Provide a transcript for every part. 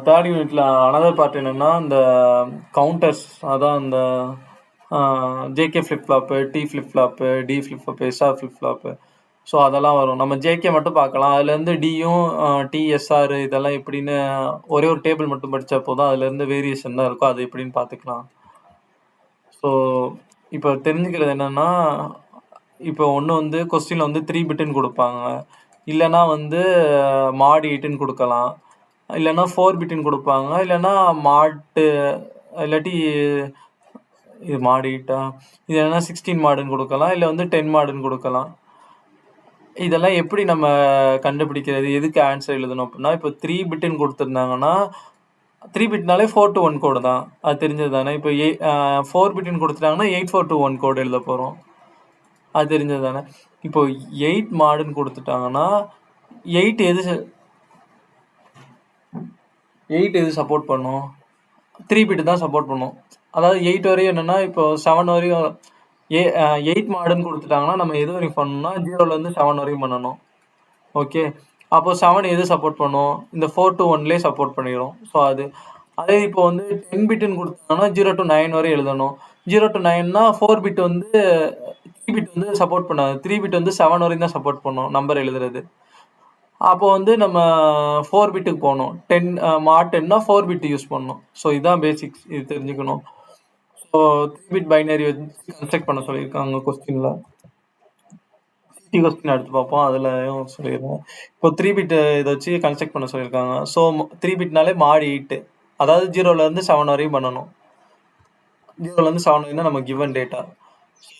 Third யூனிட்ல another part என்னன்னா, இந்த கவுண்டர்ஸ் அதான் இந்த JK flip flop, D flip flop, D flip flop, SR flip flop. So அதெல்லாம் வரும். நம்ம ஜேகே மட்டும் பார்க்கலாம். அதுலேருந்து டியும் டி, எஸ்ஆர் இதெல்லாம் எப்படின்னு ஒரே ஒரு டேபிள் மட்டும் படித்தா போதும். அதுலேருந்து வேரியேஷன் தான் இருக்கும். அது எப்படின்னு பார்த்துக்கலாம். ஸோ இப்போ தெரிஞ்சுக்கிறது என்னன்னா, இப்போ ஒன்று வந்து கொஸ்டினில் வந்து 3 பிட்டுன்னு கொடுப்பாங்க. இல்லைன்னா வந்து மாட் 8ன்னு கொடுக்கலாம். இல்லைன்னா 4 பிட்டுன்னு கொடுப்பாங்க. இல்லைன்னா மாட்டு இல்லாட்டி இது மாட் 8ஆ, இது என்னன்னா 16 மாடுன்னு கொடுக்கலாம். இல்லை வந்து 10 மாடுன்னு கொடுக்கலாம். இதெல்லாம் எப்படி நம்ம கண்டுபிடிக்கிறது, எதுக்கு ஆன்சர் எழுதணும் அப்படின்னா, இப்போ 3 பிட்டுன்னு கொடுத்துருந்தாங்கன்னா 3 பிட்னாலே 4 to 1 கோடு தான். அது தெரிஞ்சது தானே. இப்போ 4 பிட்டுன்னு கொடுத்துட்டாங்கன்னா 84 to 1 கோடு எழுத போகிறோம். அது தெரிஞ்சது தானே. இப்போ 8 மாடுன்னு கொடுத்துட்டாங்கன்னா 8 எது சப்போர்ட் பண்ணும்? 3 பிட்டு தான் சப்போர்ட் பண்ணும். அதாவது 8 வரையும் என்னன்னா, இப்போ 7 வரையும் 8 மாடுன்னு கொடுத்துட்டாங்கன்னா நம்ம எது வரையும் பண்ணணும்னா 0லேருந்து 7 வரையும் பண்ணணும். ஓகே, அப்போ 7 எது சப்போர்ட் பண்ணும்? இந்த 4 to 1லேயே சப்போர்ட் பண்ணிடும். ஸோ அதே இப்போ வந்து 10 பிட்டுன்னு கொடுத்தாங்கன்னா 0 to 9 வரை எழுதணும். 0 to 9னா 4 பிட் வந்து 3 பிட் வந்து சப்போர்ட் பண்ணாது. 3 பிட் வந்து 7 வரையும் தான் சப்போர்ட் பண்ணும் நம்பர் எழுதுறது. அப்போ வந்து நம்ம 4 பிட்டுக்கு போகணும். மாட் 10னா 4 பிட் யூஸ் பண்ணணும். ஸோ இதுதான் பேசிக்ஸ். இது தெரிஞ்சுக்கணும். ஸோ 3 பிட் பைனரி வச்சு கன்ஸ்ட்ரக்ட் பண்ண சொல்லியிருக்காங்க கொஸ்டினில். சிடி கொஸ்டின் எடுத்து பார்ப்போம். அதுலயும் சொல்லிடுறேன். இப்போ 3 பிட் இதை வச்சு கன்ஸ்ட்ரக்ட் பண்ண சொல்லியிருக்காங்க. ஸோ 3 பிட்னாலே மாட் 8, அதாவது 0லேருந்து 7 வரையும் பண்ணணும். 0லேருந்து 7 வரையும் தான் நம்ம கிவன் டேட்டா.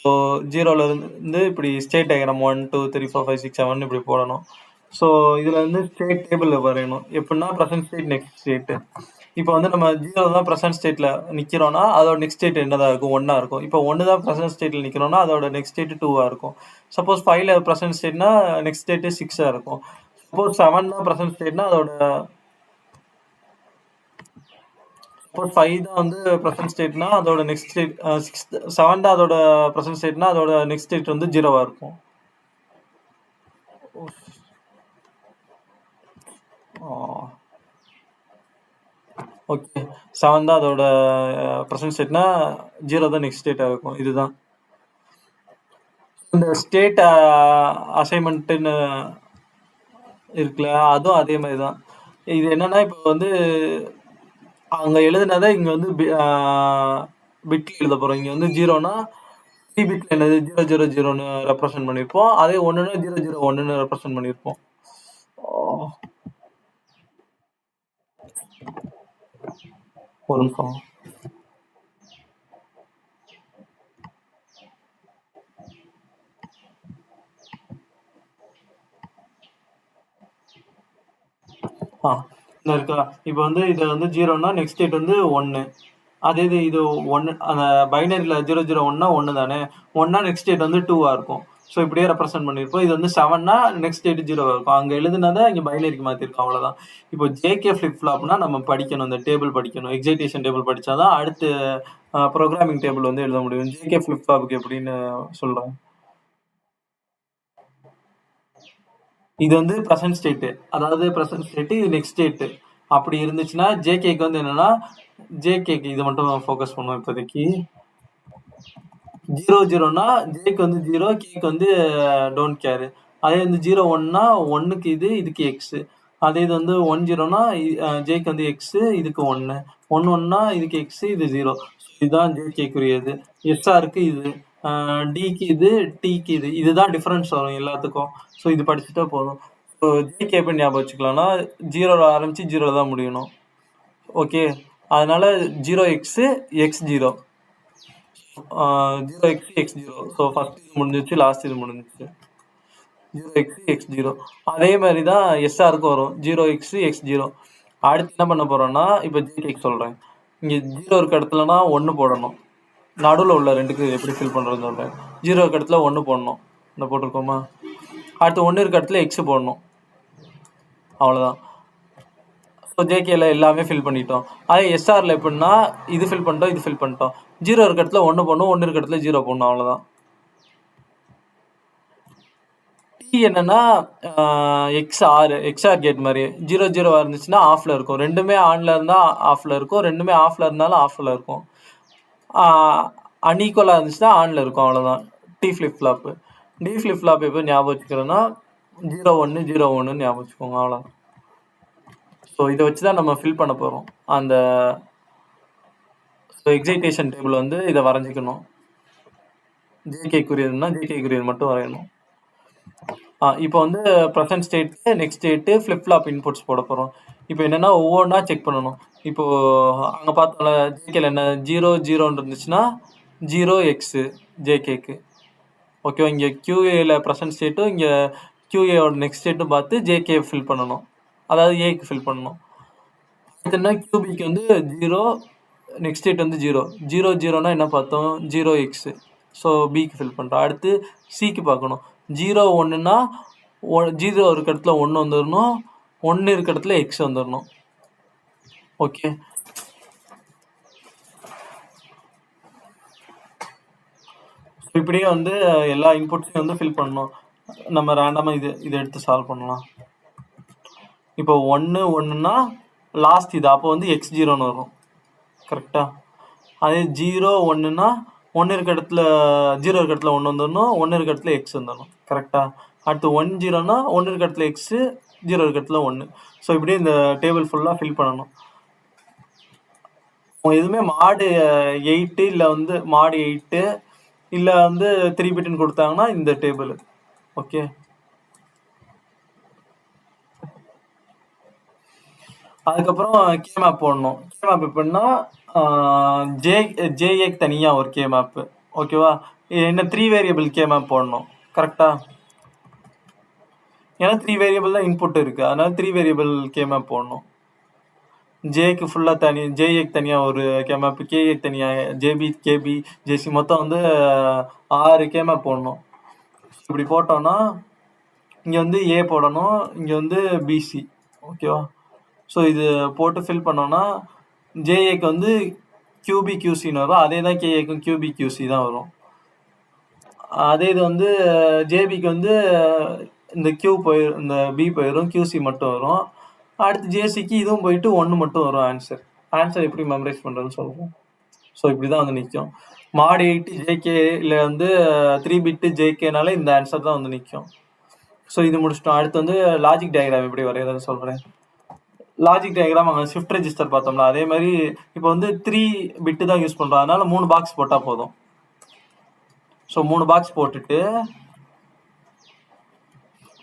ஸோ 0லேருந்து இப்படி ஸ்டேட் டயக்ராம் 1 2 3 4 5 6 7 இப்படி போடணும். ஸோ இதில் வந்து ஸ்டேட் டேபிள் வரையணும். எப்படின்னா ப்ரெசன்ட் ஸ்டேட், நெக்ஸ்ட் ஸ்டேட்டு. இப்போ வந்து நம்ம 0 தான் ப்ரெசன்ட் ஸ்டேட்டில் நிற்கிறோன்னா அதோட நெக்ஸ்ட் ஸ்டேட் என்னதான் இருக்கும்? 1ஆ இருக்கும். இப்போ 1 தான் ப்ரெசன்ட் ஸ்டேட்டில் நிற்கிறோன்னா அதோட நெக்ஸ்ட் ஸ்டேட்டு 2ஆ இருக்கும். சப்போஸ் 5ல ப்ரெசன்ட் ஸ்டேட்னா நெக்ஸ்ட் ஸ்டேட்டு 6ஆ இருக்கும். சப்போஸ் 7 தான் ப்ரெசன்ட் ஸ்டேட்னா அதோட சப்போஸ் 5 தான் வந்து ப்ரெசன்ட் ஸ்டேட்னா அதோட நெக்ஸ்ட் ஸ்டேட் 7 தான் அதோட ப்ரெசன்ட் ஸ்டேட்னா அதோட நெக்ஸ்ட் ஸ்டேட் வந்து 0ஆ இருக்கும். ஓகே, 7 தான் அதோட ப்ரெசன்ட் ஸ்டேட்னா 0 தான் நெக்ஸ்ட் ஸ்டேட்டாக இருக்கும். இதுதான் இந்த ஸ்டேட் அசைன்மெண்ட்டுன்னு இருக்குல்ல, அதுவும் அதே மாதிரி தான். இது என்னன்னா இப்போ வந்து அங்கே எழுதுனதை இங்கே வந்து பிட்ல எழுத போகிறோம். இங்கே வந்து 0னா 3 பிட்ல என்னது 000ன்னு ரெப்ரசன்ட் பண்ணியிருப்போம். அதே 1னா 001ன்னு ரெப்ரசன்ட் பண்ணியிருப்போம். ஒரு நிமிஷம். இருக்கா? இப்போ வந்து இது வந்து 0னா நெக்ஸ்ட் ஸ்டேட் வந்து 1. அதே இது 1 அந்த பைனரியில் 001னா 1 தானே. 1னா நெக்ஸ்ட் ஸ்டேட் வந்து 2ஆ இருக்கும். ஸோ இப்படியே ரெப்ரசென்ட் பண்ணியிருப்போம். இது வந்து 7னா நெக்ஸ்ட் ஸ்டேட் 0ஆக இருக்கும். அங்கே எழுதுனதை இங்கே பைனரிக்கு மாற்றிருக்கோம். அவ்வளோதான். இப்போ ஜேகே ஃப்ளிப் ஃப்ளாப்னா நம்ம படிக்கணும், இந்த டேபிள் படிக்கணும். எக்ஸைட்டேஷன் டேபிள் படித்தாதான் அடுத்து ப்ரோக்ராமிங் டேபிள் வந்து எழுத முடியும். ஜேகே ஃப்ளிப் ஃப்ளாப்புக்கு எப்படின்னு சொல்கிறேன். இது வந்து ப்ரெசன்ட் ஸ்டேட்டு, அதாவது ப்ரெசன்ட் ஸ்டேட்டு, இது நெக்ஸ்ட் ஸ்டேட்டு. அப்படி இருந்துச்சுன்னா ஜேகேக்கு வந்து என்னன்னா, ஜேகேக்கு இது மட்டும் ஃபோக்கஸ் பண்ணுவோம் இப்போதைக்கு. 0 ஜேக்கு வந்து 0, கேக்கு வந்து டோன்ட் கேரு. அதே வந்து 0 1னா 1க்கு இது, இதுக்கு எக்ஸு. அதே இது வந்து 1 0னா ஜேக்கு வந்து எக்ஸு, இதுக்கு 1. 1 1னா இதுக்கு எக்ஸு, இது 0. இதுதான் ஜேகேக்குரியது. எஸ்ஆருக்கு இது, டிக்கு இது, டிக்கு இது. இதுதான் டிஃபரன்ஸ் வரும் எல்லாத்துக்கும். ஸோ இது படிச்சுட்டா போதும். ஸோ ஜேகே எப்படி ஞாபகம் வச்சுக்கலாம்னா 0ல் ஆரம்பித்து 0ல் தான் முடியணும். ஓகே, அதனால 0x x0, 0x x0. So first இது முடிஞ்சிச்சு, லாஸ்ட் இது முடிஞ்சிச்சு. 0x x0. அதே மாதிரி தான் எஸ்ஆருக்கு வரும், 0x x0. அடுத்து என்ன பண்ண போகிறோம்னா, இப்போ ஜேகேக்கு சொல்கிறேன். இங்கே 0 இருக்க இடத்துலனா 1 போடணும். நடுவில் உள்ள ரெண்டுக்கு எப்படி ஃபில் பண்ணுறதுன்னு சொல்கிறேன். 0 இருக்க இடத்துல 1 போடணும். இந்த போட்டிருக்கோமா? அடுத்து 1 இருக்க இடத்துல எக்ஸ் போடணும். அவ்வளோதான். ஸோ ஜேகேல எல்லாமே ஃபில் பண்ணிட்டோம். அதே எஸ்ஆரில் எப்படின்னா இது ஃபில் பண்ணிட்டோம், இது ஃபில் பண்ணிட்டோம். 0 இருக்க இடத்துல 1 போடணும், 1 இருக்க இடத்துல 0 போடணும். அவ்வளோதான். என்னன்னா எக்ஸ்ஆர் கேட் மாதிரி 0 0 இருந்துச்சுன்னா ஆஃப்ல இருக்கும். ரெண்டுமே ஆன்ல இருந்தா ஆஃப்ல இருக்கும். ரெண்டுமே ஆஃப்ல இருந்தாலும் ஆஃப்ல இருக்கும். அன்ஈக்குவலா இருந்துச்சுன்னா ஆன்ல இருக்கும். அவ்வளவுதான் D flip flop. D flip flop எப்போ ஞாபகம் வச்சுக்கிறோன்னா 0 1 0 1 ஞாபகம் வச்சுக்கோங்க. அவ்வளோதான். ஸோ இதை வச்சு தான் நம்ம ஃபில் பண்ண போகிறோம். அந்த எக்ஸைட்டேஷன் டேபிள் வந்து இதை வரைஞ்சிக்கணும். ஜேகேக்குரியதுன்னா ஜேகேக்குரியது மட்டும் வரையணும். இப்போ வந்து present state, next state, flip flop inputs போட போகிறோம். இப்போ என்னென்னா ஒவ்வொன்றா செக் பண்ணணும். இப்போது அங்கே பார்த்தோம்ல ஜேகேல என்ன 0 0 இருந்துச்சுன்னா 0x ஜேகேக்கு. ஓகேவா? இங்கே QAல ப்ரெசன்ட் ஸ்டேட்டும் இங்கே QAவோட நெக்ஸ்ட் ஸ்டேட்டும் பார்த்து ஜேகே ஃபில் பண்ணணும். அதாவது ஏக்கு ஃபில் பண்ணணும். இதுனா QBக்கு வந்து 0, நெக்ஸ்ட் ஸ்டேட் வந்து 0 0 0னா என்ன பார்த்தோம்? 0x. ஸோ பிக்கு ஃபில் பண்ணுறோம். அடுத்து சிக்கு பார்க்கணும். 0 1னா 0 இருக்க இடத்துல 1 வந்துடணும். 1 இருக்க இடத்துல எக்ஸ் வந்துடணும். ஓகே, இப்படியே வந்து எல்லா இன்புட்ஸையும் வந்து ஃபில் பண்ணணும். நம்ம ரேண்டமாக இதை எடுத்து சால்வ் பண்ணலாம். இப்போ 1 1னா லாஸ்ட் இது, அப்போ வந்து x0ன்னு வரும். கரெக்டா? அதே 0 1னா 1 இருக்க இடத்துல 0 இருக்க இடத்துல 1 வந்துடணும். 1 இருக்க இடத்துல எக்ஸ் வந்துடணும். கரெக்டா? அடுத்து 1 0னா 1 இருக்க இடத்துல எக்ஸு, 0 இருக்க இடத்துல 1. ஸோ இப்படியே இந்த டேபிள் ஃபுல்லாக ஃபில் பண்ணணும். எதுவுமே மாடு 8 இல்லை வந்து மாடு 8 இல்லை வந்து 3 பிட்னு கொடுத்தாங்கன்னா இந்த டேபிள். ஓகே, அதுக்கப்புறம் கே மேப் போடணும். கே மேப் எப்படின்னா ஜேஏக்கு தனியாக ஒரு கே மேப்பு. ஓகேவா? என்ன 3 வேரியபிள் கே மேப் போடணும். கரெக்டா? ஏன்னா 3 வேரியபிள் தான் இன்புட் இருக்குது. அதனால 3 வேரியபிள் கே மேப் போடணும். ஜேக்கு ஃபுல்லாக ஜேஏக்கு தனியாக ஒரு கே மேப், கேஏக்கு தனியாக, ஜேபி கேபி ஜேசி மொத்தம் வந்து 6 கே மேப் போடணும். இப்படி போட்டோன்னா இங்கே வந்து ஏ போடணும், இங்கே வந்து பிசி. ஓகேவா? ஸோ இது போட்டு ஃபில் பண்ணோன்னா ஜேஏக்கு வந்து கியூபி கியூசின்னு வரும். அதே தான் கேஏக்கும் கியூபி கியூசி தான் வரும். அதே இது வந்து ஜேபிக்கு வந்து இந்த கியூ போயிடும், இந்த பி போயிடும், கியூசி மட்டும் வரும். அடுத்து ஜேசிக்கு இதுவும் போயிட்டு 1 மட்டும் வரும். ஆன்சர் எப்படி மெமரைஸ் பண்ணுறதுன்னு சொல்கிறோம். ஸோ இப்படி தான் வந்து நிற்கும். மாடு 8 ஜேகே இல்லை வந்து 3 பிட்டு ஜேகேனால இந்த ஆன்சர் தான் வந்து நிற்கும். ஸோ இது முடிச்சிட்டோம். அடுத்து வந்து லாஜிக் டயக்ராம் எப்படி வரைகிறதுன்னு சொல்கிறேன். லாஜிக் டயக்ராம் அங்கே ஷிஃப்ட் ரெஜிஸ்டர் பார்த்தோம்ல, அதே மாதிரி இப்போ வந்து 3 பிட்டு தான் யூஸ் பண்ணுறோம். அதனால 3 பாக்ஸ் போட்டால் போதும். ஸோ 3 பாக்ஸ் போட்டுட்டு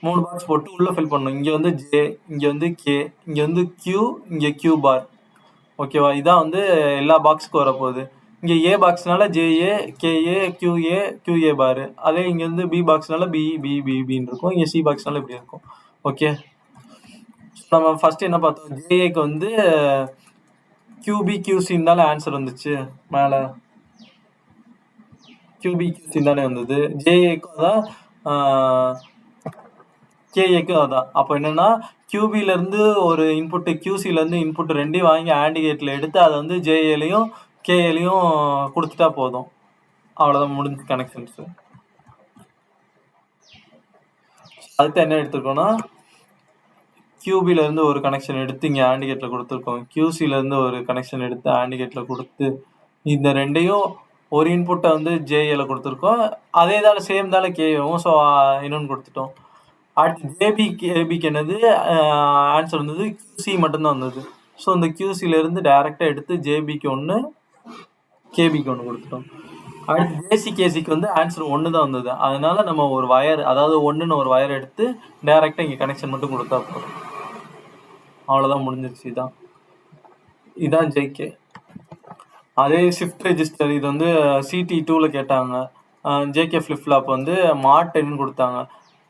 3 பாக்ஸ் போட்டு உள்ளே ஃபில் பண்ணணும். இங்கே வந்து ஜே, இங்கே வந்து கே, இங்கே வந்து கியூ, இங்கே கியூ பார். ஓகேவா? இதான் வந்து எல்லா பாக்ஸுக்கும் வரப்போகுது. இங்கே ஏ பாக்ஸ்னால ஜேஏ, கேஏ, கியூஏ, கியூஏ பார். அதே இங்கே வந்து பி பாக்ஸ்னால பி பி பி பின்னு இருக்கும். இங்கே சி பாக்ஸ்னால இப்படி இருக்கும். ஓகே, நம்ம ஃபர்ஸ்ட் என்ன பார்த்தோம்? ஜேஏக்கு வந்து கியூபி கியூசின்னு தானே ஆன்சர் வந்துச்சு. மேலே கியூபி கியூசின்னு தானே வந்தது. ஜேஏக்கும் அதான், கேஏக்கும் அதான். அப்போ என்னன்னா கியூபிலேருந்து ஒரு இன்புட்டு, கியூசிலேருந்து இன்புட் ரெண்டையும் வாங்கி ஆண்டி கேட்டில் எடுத்து அதை வந்து ஜேஏலையும் கேஏலையும் கொடுத்துட்டா போதும். அவ்வளோதான், முடிஞ்சு கனெக்ஷன்ஸு. அடுத்து என்ன எடுத்துருக்கோன்னா கியூபிலேருந்து ஒரு கனெக்ஷன் எடுத்து இங்கே ஆண்டி கேட்டில் கொடுத்துருக்கோம். கியூசிலேருந்து ஒரு கனெக்ஷன் எடுத்து ஆண்டி கேட்டில் கொடுத்து இந்த ரெண்டையும் ஒரு இன்புட்டை வந்து ஜேஏல கொடுத்துருக்கோம். அதே தானே சேம் தானே கேவும். ஸோ இன்னொன்று கொடுத்துட்டோம். அடுத்து ஜேபி கேபிக்கு என்னது ஆன்சர் வந்தது? கியூசி மட்டும்தான் வந்தது. ஸோ இந்த கியூசிலேருந்து டைரெக்டாக எடுத்து ஜேபிக்கு 1, கேபிக்கு 1 கொடுத்துட்டோம். அடுத்து ஜேசி கேசிக்கு வந்து ஆன்சர் 1 தான் வந்தது. அதனால நம்ம ஒரு வயர், அதாவது 1ன்னு ஒரு வயர் எடுத்து டைரெக்டாக இங்கே கனெக்ஷன் மட்டும் கொடுத்தா போதும். அவ்வளோதான், முடிஞ்சிருச்சு. இதான் ஜேகே. அதே ஷிஃப்ட் ரெஜிஸ்டர் இது வந்து சிடி 2ல் கேட்டாங்க. ஜேகே ஃபிளிப் ஃப்ளாப் வந்து மாட் 10 கொடுத்தாங்க.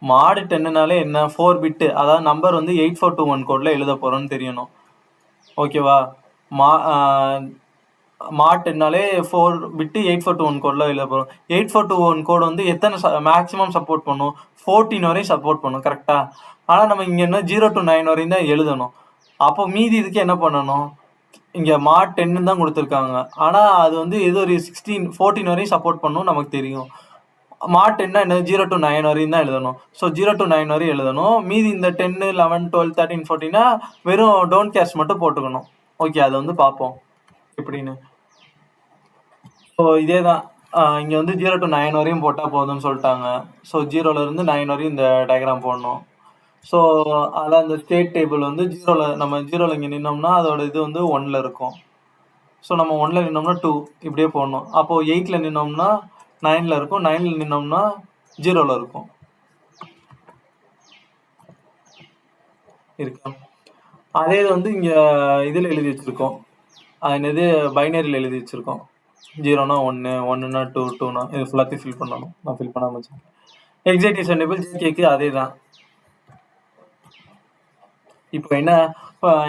மாடு 10னாலே என்ன? 4 பிட்டு, அதாவது நம்பர் வந்து 8421 கோடில் எழுத போகிறோன்னு தெரியணும். ஓகேவா? மாட் 10னாலே 4 பிட்டு 8421 கோடில் எழுத போகிறோம். 8421 கோடு வந்து எத்தனை மேக்ஸிமம் சப்போர்ட் பண்ணும்? 14 வரையும் சப்போர்ட் பண்ணும். கரெக்டாக? ஆனால் நம்ம இங்கே என்ன 0 to 9 வரையும் தான் எழுதணும். அப்போ மீதி இதுக்கு என்ன பண்ணணும்? இங்கே மாட் 10 தான் கொடுத்துருக்காங்க. ஆனால் அது வந்து ஏதோ ஒரு 14 வரையும் சப்போர்ட் பண்ணும் நமக்கு தெரியும். மாட் 10 என்ன 0 to 9 வரையும் தான் எழுதணும். ஸோ 0 to 9 வரையும் எழுதணும். மீதி இந்த 10, 11, 12, 13, 14 வெறும் டோன்ட் கேர்ஸ் மட்டும் போட்டுக்கணும். ஓகே, அதை வந்து பார்ப்போம் எப்படின்னு. ஸோ இதே தான் இங்கே வந்து 0 to 9 வரையும் போட்டால் போதும்னு சொல்லிட்டாங்க. ஸோ 0லேருந்து 9 வரையும் இந்த டயக்ராம் போடணும். ஸோ அதான் அந்த ஸ்டேட் டேபிள் வந்து நம்ம 0ல் இங்கே நின்னோம்னா அதோட இது வந்து 1ல் இருக்கும். ஸோ நம்ம 1ல் நின்னோம்னா 2 இப்படியே போடணும். அப்போது 8ல் நின்னோம்னா 9ல் இருக்கும், 9ல் நின்னோம்னா 0ல் இருக்கும். இருக்கா? அதே இது வந்து இங்கே இதில் எழுதி வச்சுருக்கோம். என்னது பைனரியில் எழுதி வச்சுருக்கோம். 0னா 1, 1னா 2, 2னா இது ஃபுல்லாத்தையும் ஃபில் பண்ணணும். நான் ஃபில் பண்ணாமல் வச்சேன். எக்ஸைட்டேஷன் டேபிள் ஜேகேக்கு அதே தான். இப்போ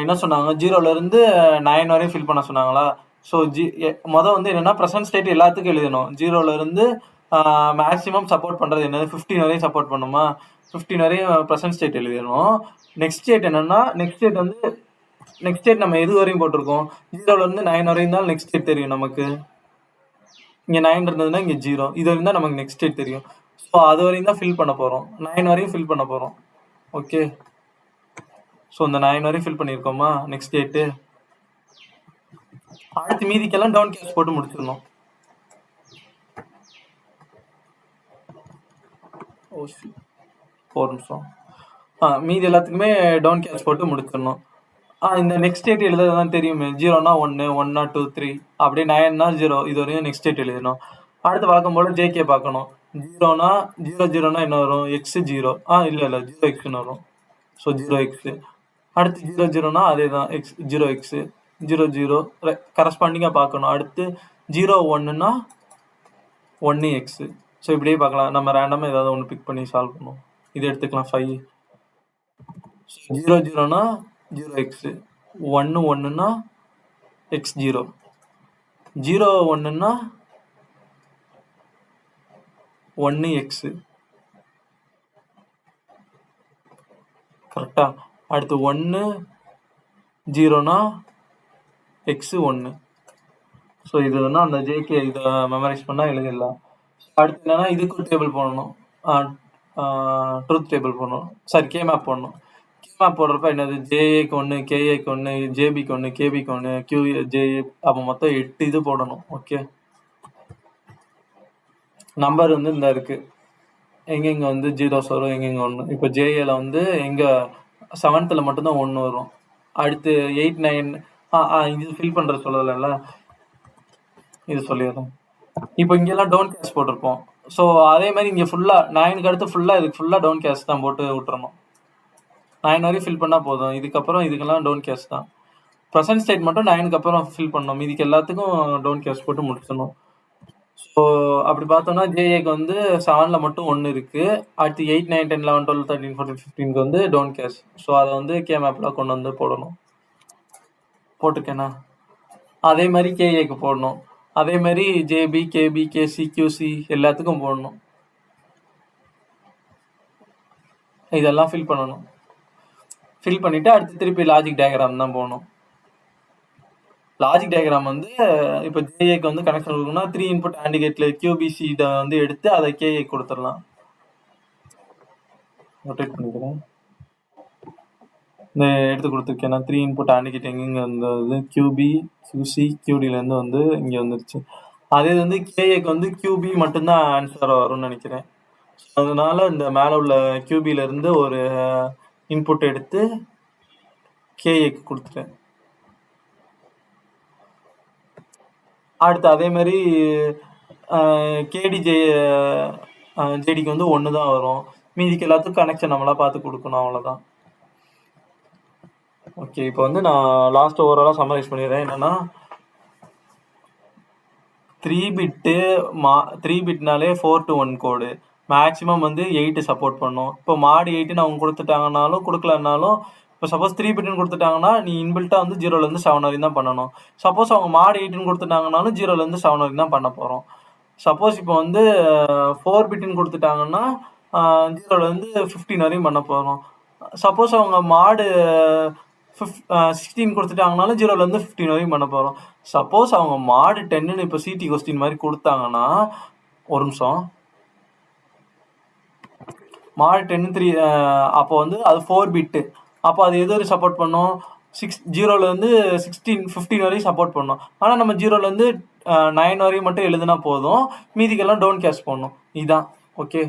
என்ன சொன்னாங்க, 0லேருந்து 9 வரையும் ஃபில் பண்ண சொன்னாங்களா? ஸோ வந்து என்னென்னா ப்ரெசன்ட் ஸ்டேட் எல்லாத்துக்கும் எழுதணும். 0லேருந்து மேக்ஸிமம் சப்போர்ட் பண்ணுறது என்னது 15 வரையும் சப்போர்ட் பண்ணுமா? 15 வரையும் ப்ரெசன்ட் ஸ்டேட் எழுதிடணும். நெக்ஸ்ட் ஸ்டேட் என்னென்னா நெக்ஸ்ட் ஸ்டேட் நம்ம எது வரையும் போட்டிருக்கோம்? 0லேருந்து 9 வரையும் தான் நெக்ஸ்ட் ஸ்டேட் தெரியும் நமக்கு. இங்கே 9 இருந்ததுன்னா இங்கே 0, இது வரையும் தான் நமக்கு நெக்ஸ்ட் ஸ்டேட் தெரியும். ஸோ அது வரையும் தான் ஃபில் பண்ண போகிறோம். 9 வரையும் ஃபில் பண்ண போகிறோம். ஓகே, ஸோ இந்த 9 வரையும் ஃபில் பண்ணியிருக்கோமா நெக்ஸ்ட் டேட்டு. அடுத்து மீதிக்கெல்லாம் டவுன் கேஸ் போட்டு முடிச்சிடணும். ஒரு நிமிஷம். மீதி எல்லாத்துக்குமே டவுன் கேஸ் போட்டு முடிச்சிடணும். இந்த நெக்ஸ்ட் ஸ்டேட் எழுதுறதுதான் தெரியுமே. 0னா 1, 1னா 2, 3 அப்படியே 9னா 0 இது வரையும் நெக்ஸ்ட் ஸ்டேட் எழுதணும். அடுத்து பார்க்கும் போது ஜேகே பார்க்கணும். 0னா 0 என்ன வரும்? எக்ஸ் 0 இல்லை 0x வரும். So 0x. அடுத்து 0 அதே தான் எக்ஸ் 0x 0 கரஸ்பாண்டிங்காக பார்க்கணும். அடுத்து 0 1னா 1x. ஸோ இப்படியே பார்க்கலாம். நம்ம ரேண்டமாக ஏதாவது ஒன்று பிக் பண்ணி சால்வ் பண்ணுவோம். இது எடுத்துக்கலாம் 5. 0னா 0x, 1னா x0, 1னா 1x. கரெக்டா? அடுத்து 1 0னா x1. ஸோ இது வந்து அந்த ஜேகே இதை மெமரைஸ் பண்ணால் எழுதிடலாம். அடுத்து என்னன்னா இதுக்கு டேபிள் போடணும். ட்ரூத் டேபிள் போடணும். சாரி, கேமேப் போடணும். கேமேப் போடுறப்ப என்னது ஜேஏக்கு 1, கேஏக்கு 1, ஜேபிக்கு 1, கேபிக்கு 1, QJA அப்போ மொத்தம் 8 இது போடணும். ஓகே, நம்பர் வந்து இந்த இருக்குது. எங்கெங்கே வந்து 0s வரும், எங்கெங்கே 1. இப்போ ஜேஏல வந்து எங்கே 7th மட்டும்தான் 1 வரும். அடுத்து 8, 9 இது ஃபில் பண்ணுற சொல்லலைல்ல, இது சொல்லிடுறேன். இப்போ இங்கெல்லாம் டவுன் கேஷ் போட்டிருப்போம். ஸோ அதே மாதிரி இங்கே ஃபுல்லாக 9க்கு அடுத்து ஃபுல்லாக இதுக்கு ஃபுல்லாக டவுன் கேஷ் தான் போட்டு விட்டுறணும். 9 வரையும் ஃபில் பண்ணால் போதும். இதுக்கப்புறம் இதுக்கெல்லாம் டவுன் கேஷ் தான். ப்ரெசன்ட் ஸ்டேட் மட்டும் 9க்கு அப்புறம் ஃபில் பண்ணணும். இதுக்கு எல்லாத்துக்கும் டவுன் கேஷ் போட்டு முடிச்சிடணும். ஸோ அப்படி பார்த்தோம்னா ஜேஏக்கு வந்து 7ல் மட்டும் 1 இருக்குது. அடுத்து 8, 9, 10, 11, 12, 13, 14, 15க்கு வந்து டவுன் கேஷ். ஸோ அதை வந்து கேமேப்பில் கொண்டு வந்து போடணும். போட்டுக்கேண்ணா. அதே மாதிரி கேஏக்கு போடணும். அதே மாதிரி ஜேபி, கேபி, கேசி, கியூசி எல்லாத்துக்கும் போடணும். இதெல்லாம் ஃபில் பண்ணணும். ஃபில் பண்ணிவிட்டு அடுத்து திருப்பி லாஜிக் டயக்ராம் தான் போகணும். லாஜிக் டயக்ராம் வந்து இப்போ ஜேஏக்கு வந்து கனெக்ஷன் கொடுக்கணும்னா 3 இன்புட் AND கேட்டில் QBC இதை வந்து எடுத்து அதை கேஏ கொடுத்துடலாம். ரொட்டேட் பண்ணிக்கிறேன். இந்த எடுத்து கொடுத்துருக்கேன் நான் 3 இன்புட் AND கேட் எங்கெங்கே வந்து QB, QC, QDலேருந்து வந்து இங்கே வந்துருச்சு. அதே வந்து கேஏக்கு வந்து QB மட்டும்தான் ஆன்சர் வரும்னு நினைக்கிறேன். அதனால இந்த மேலே உள்ள QBலேருந்து ஒரு இன்புட் எடுத்து கேஏக்கு கொடுத்துட்டேன். அடுத்து அதே மாதிரி ஜேடிக்கு வந்து 1 தான் வரும். மீதிக்கு எல்லாத்துக்கும் கனெக்ஷன் நம்மளாம் பார்த்து கொடுக்கணும், அவ்வளோதான். ஓகே, இப்போ வந்து நான் லாஸ்ட் ஓவராலாக சம்மரைஸ் பண்ணிடுறேன். என்னென்னா 3 பிட்னாலே 4 to 1 கோடு. மேக்ஸிமம் வந்து 8 சப்போர்ட் பண்ணும். இப்போ மாடு 8 அவங்க கொடுத்துட்டாங்கனாலும் கொடுக்கலனாலும், இப்போ சப்போஸ் 3 பிட்னு கொடுத்துட்டாங்கன்னா நீ இன்பில்ட்டாக வந்து 0லேருந்து 7 வரையும் தான் பண்ணணும். சப்போஸ் அவங்க மாடு 8ன்னு கொடுத்துட்டாங்கனாலும் 0லேருந்து 7 வரையும் தான் பண்ண போகிறோம். சப்போஸ் இப்போ வந்து 4 பிட்னு கொடுத்துட்டாங்கன்னா 0லேருந்து 15 வரையும் பண்ண போகிறோம். சப்போஸ் அவங்க மாடு 16 கொடுத்துட்டாங்கனாலும் 0லேருந்து 15 வரையும் பண்ண போகிறோம். சப்போஸ் அவங்க மாடு 10ன்னு இப்போ சிடி கொஸ்டின் மாதிரி கொடுத்தாங்கன்னா, ஒரு நிமிஷம், மாட் 10 3 அப்போ வந்து அது 4 பிட்டு. அப்போ அது எது வரையும் சப்போர்ட் பண்ணும்? 0லேருந்து 15 வரையும் சப்போர்ட் பண்ணும். ஆனா நம்ம 0லேருந்து 9 வரையும் மட்டும் எழுதுனா போதும். மீதிக்கெல்லாம் டோன்ட் கேர்ஸ் போடணும். இதான். ஓகே.